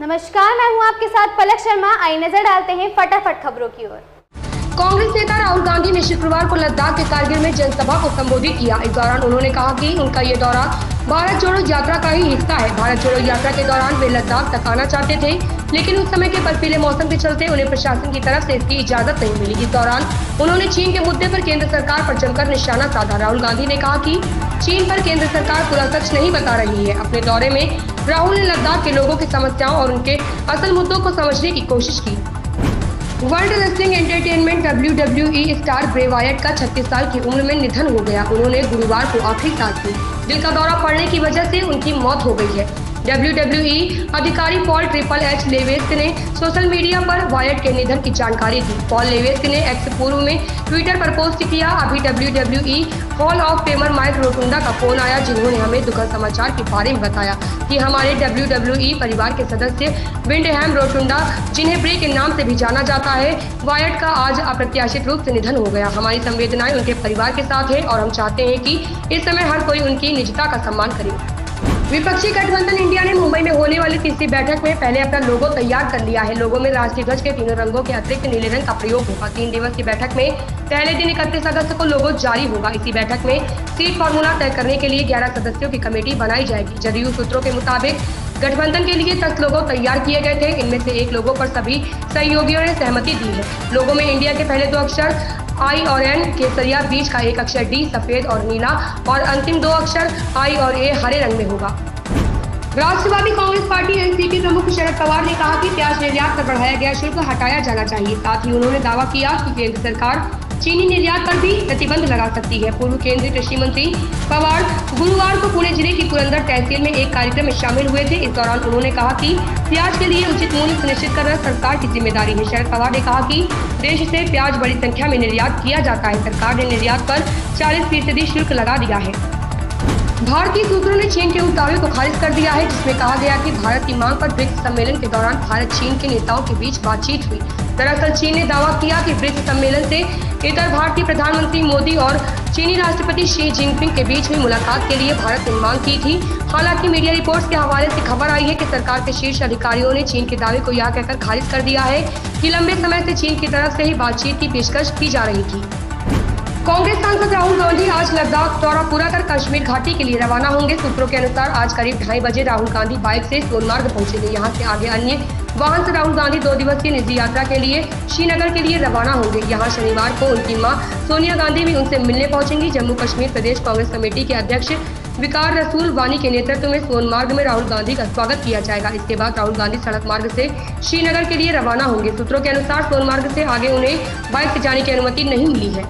नमस्कार, मैं हूं आपके साथ पलक शर्मा। आइए नजर डालते हैं फटाफट खबरों की ओर। कांग्रेस नेता राहुल गांधी ने शुक्रवार को लद्दाख के कारगिल में जनसभा को संबोधित किया। इस दौरान उन्होंने कहा कि उनका ये दौरा भारत जोड़ो यात्रा का ही हिस्सा है। भारत जोड़ो यात्रा के दौरान वे लद्दाख तक आना चाहते थे, लेकिन उस समय के बर्फीले मौसम के चलते उन्हें प्रशासन की तरफ से इसकी इजाजत नहीं मिली। इस दौरान उन्होंने चीन के मुद्दे पर केंद्र सरकार पर जमकर निशाना साधा। राहुल गांधी ने कहा कि चीन पर केंद्र सरकार पूरा सच नहीं बता रही है। अपने दौरे में राहुल ने लद्दाख के लोगों की समस्याओं और उनके असल मुद्दों को समझने की कोशिश की। World wrestling entertainment WWE star ब्रे वायट का 36 साल की उम्र में निधन हो गया। उन्होंने गुरुवार को आखिरी सांस ली। दिल का दौरा पड़ने की वजह से उनकी मौत हो गई है। WWE अधिकारी पॉल ट्रिपल एच लेवेस्क ने सोशल मीडिया पर वायट के निधन की जानकारी दी। पॉल लेवेस्क ने एक्स पूर्व में ट्विटर पर पोस्ट किया, अभी WWE hall of famer Mike Rotunda का फोन आया, जिन्होंने हमें दुखद समाचार के बारे में बताया कि हमारे WWE परिवार के सदस्य विंडहैम रोटुंडा, जिन्हें ब्रे के नाम से भी जाना जाता है, वायट का आज अप्रत्याशित रूप से निधन हो गया। हमारी संवेदनाएं उनके परिवार के साथ है और हम चाहते हैं कि इस समय हर कोई उनकी निजता का सम्मान करे। विपक्षी गठबंधन इंडिया ने मुंबई में होने वाली तीसरी बैठक में पहले अपना लोगो तैयार कर लिया है। लोगो में राष्ट्रीय ध्वज के तीनों रंगों के अतिरिक्त नीले रंग का प्रयोग होगा। 3 दिवसीय बैठक में पहले दिन 31 अगस्त को लोगो जारी होगा। इसी बैठक में सीट फॉर्मूला तय करने के लिए 11 सदस्यों की कमेटी बनाई जाएगी। जदयू सूत्रों के मुताबिक गठबंधन के लिए 10 लोगो तैयार किए गए थे। इनमें से 1 लोगो पर सभी सहयोगियों ने सहमति दी है। लोगो में इंडिया के पहले 2 अक्षर I और N, केसरिया, बीच का 1 अक्षर D सफेद और नीला और अंतिम 2 अक्षर I और A हरे रंग में होगा। राष्ट्रवादी कांग्रेस पार्टी NCP प्रमुख शरद पवार ने कहा कि प्याज निर्यात पर बढ़ाया गया शुल्क हटाया जाना चाहिए। साथ ही उन्होंने दावा किया कि केंद्र सरकार चीनी निर्यात पर भी प्रतिबंध लगा सकती है। पूर्व केंद्रीय कृषि मंत्री पवार गुरुवार को पुणे जिले की पुरंदर तहसील में एक कार्यक्रम में शामिल हुए थे। इस दौरान उन्होंने कहा कि प्याज के लिए उचित मूल्य सुनिश्चित करना सरकार की जिम्मेदारी है। शरद पवार ने कहा कि देश से प्याज बड़ी संख्या में निर्यात किया जाता है। सरकार ने निर्यात पर 40% शुल्क लगा दिया है। भारतीय सूत्रों ने चीन के उस दावे को खारिज कर दिया है जिसमें कहा गया कि भारत की मांग पर ब्रिक्स सम्मेलन के दौरान भारत चीन के नेताओं के बीच बातचीत हुई। दरअसल चीन ने दावा किया कि ब्रिक्स सम्मेलन से इतर भारतीय प्रधानमंत्री मोदी और चीनी राष्ट्रपति शी जिनपिंग के बीच हुई मुलाकात के लिए भारत ने मांग की थी। हालांकि मीडिया रिपोर्ट्स के हवाले से खबर आई है कि सरकार के शीर्ष अधिकारियों ने चीन के दावे को यह कहकर खारिज कर दिया है कि लंबे समय से चीन की तरफ से ही बातचीत की पेशकश की जा रही थी। कांग्रेस सांसद राहुल गांधी आज लद्दाख दौरा पूरा कर कश्मीर घाटी के लिए रवाना होंगे। सूत्रों के अनुसार आज करीब 2:30 बजे राहुल गांधी बाइक से सोनमार्ग पहुंचेंगे। यहां से आगे अन्य वाहन से राहुल गांधी 2 दिवसीय निजी यात्रा के लिए श्रीनगर के लिए रवाना होंगे। यहां शनिवार को उनकी मां सोनिया गांधी भी उनसे मिलने पहुंचेंगी। जम्मू कश्मीर प्रदेश कांग्रेस कमेटी के अध्यक्ष विकार रसूल वानी के नेतृत्व में सोनमार्ग में राहुल गांधी का स्वागत किया जाएगा। इसके बाद राहुल गांधी सड़क मार्ग से श्रीनगर के लिए रवाना होंगे। सूत्रों के अनुसार सोनमार्ग से आगे उन्हें बाइक से जाने की अनुमति नहीं मिली है।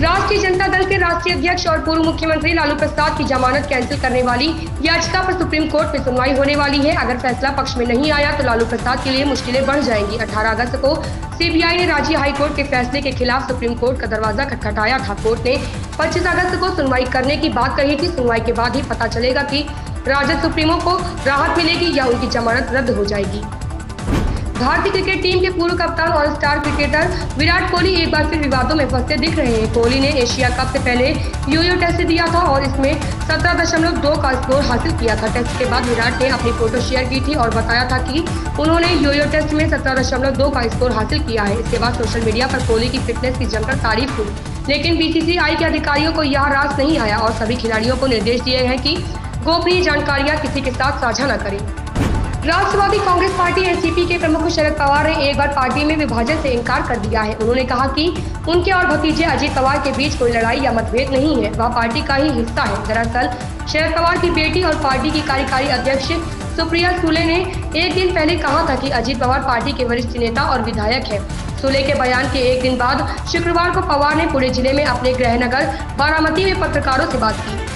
राष्ट्रीय जनता दल के राष्ट्रीय अध्यक्ष और पूर्व मुख्यमंत्री लालू प्रसाद की जमानत कैंसिल करने वाली याचिका पर सुप्रीम कोर्ट में सुनवाई होने वाली है। अगर फैसला पक्ष में नहीं आया तो लालू प्रसाद के लिए मुश्किलें बढ़ जाएंगी। 18 अगस्त को CBI ने राज्य हाई कोर्ट के फैसले के खिलाफ सुप्रीम कोर्ट का दरवाजा खटखटाया था। कोर्ट ने 25 अगस्त को सुनवाई करने की बात कही थी। सुनवाई के बाद ही पता चलेगा कि राजद सुप्रीमो को राहत मिलेगी या उनकी जमानत रद्द हो जाएगी। भारतीय क्रिकेट टीम के पूर्व कप्तान और स्टार क्रिकेटर विराट कोहली एक बार फिर विवादों में फंसते दिख रहे हैं। कोहली ने एशिया कप से पहले यो-यो टेस्ट दिया था और इसमें 17.2 का स्कोर हासिल किया था। टेस्ट के बाद विराट ने अपनी फोटो शेयर की थी और बताया था कि उन्होंने यो-यो टेस्ट में 17.2 का स्कोर हासिल किया है। इसके बाद सोशल मीडिया पर कोहली की फिटनेस की जमकर तारीफ हुई, लेकिन BCCI के अधिकारियों को यह रास नहीं आया और सभी खिलाड़ियों को निर्देश दिए हैं कि गोपनीय जानकारियां किसी के साथ साझा न करें। राष्ट्रवादी कांग्रेस पार्टी NCP के प्रमुख शरद पवार ने एक बार पार्टी में विभाजन से इनकार कर दिया है। उन्होंने कहा कि उनके और भतीजे अजीत पवार के बीच कोई लड़ाई या मतभेद नहीं है, वह पार्टी का ही हिस्सा है। दरअसल शरद पवार की बेटी और पार्टी की कार्यकारी अध्यक्ष सुप्रिया सुले ने एक दिन पहले कहा था कि अजीत पवार पार्टी के वरिष्ठ नेता और विधायक है। सुले के बयान के एक दिन बाद शुक्रवार को पवार ने पुणे जिले में अपने गृहनगर बारामती में पत्रकारों से बात की।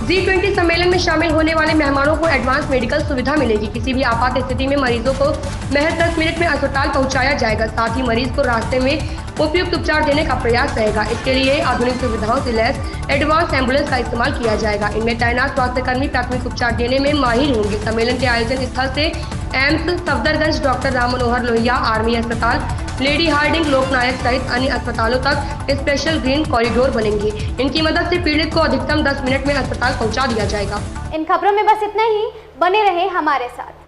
G20 सम्मेलन में शामिल होने वाले मेहमानों को एडवांस मेडिकल सुविधा मिलेगी। किसी भी आपात स्थिति में मरीजों को महज 10 मिनट में अस्पताल पहुंचाया जाएगा। साथ ही मरीज को रास्ते में उपयुक्त उपचार देने का प्रयास रहेगा। इसके लिए आधुनिक सुविधाओं से लैस एडवांस एम्बुलेंस का इस्तेमाल किया जाएगा। इनमें तैनात स्वास्थ्यकर्मी प्राथमिक उपचार देने में माहिर होंगे। सम्मेलन के आयोजन स्थल से AIIMS Safdarjung, doctor Ram Manohar Lohia army अस्पताल, लेडी हार्डिंग लोकनायक सहित अन्य अस्पतालों तक स्पेशल ग्रीन कॉरिडोर बनेंगे। इनकी मदद से पीड़ित को अधिकतम 10 मिनट में अस्पताल पहुंचा दिया जाएगा। इन खबरों में बस इतना ही। बने रहे हमारे साथ।